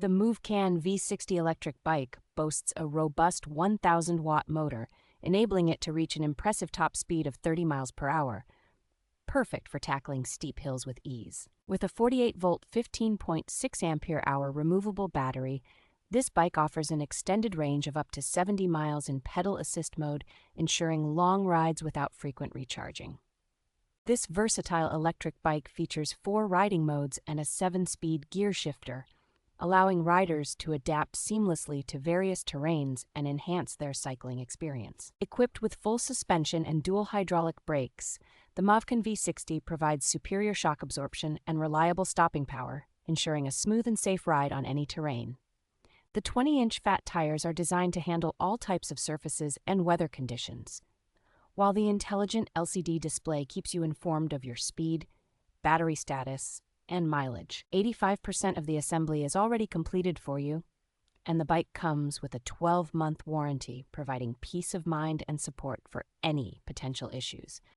The Movcan V60 Electric Bike boasts a robust 1,000-watt motor, enabling it to reach an impressive top speed of 30 miles per hour, perfect for tackling steep hills with ease. With a 48-volt 15.6 ampere-hour removable battery, this bike offers an extended range of up to 70 miles in pedal assist mode, ensuring long rides without frequent recharging. This versatile electric bike features 4 riding modes and a 7-speed gear shifter, allowing riders to adapt seamlessly to various terrains and enhance their cycling experience. Equipped with full suspension and dual hydraulic brakes, the Movcan V60 provides superior shock absorption and reliable stopping power, ensuring a smooth and safe ride on any terrain. The 20-inch fat tires are designed to handle all types of surfaces and weather conditions, while the intelligent LCD display keeps you informed of your speed, battery status, and mileage. 85% of the assembly is already completed for you, and the bike comes with a 12-month warranty, providing peace of mind and support for any potential issues.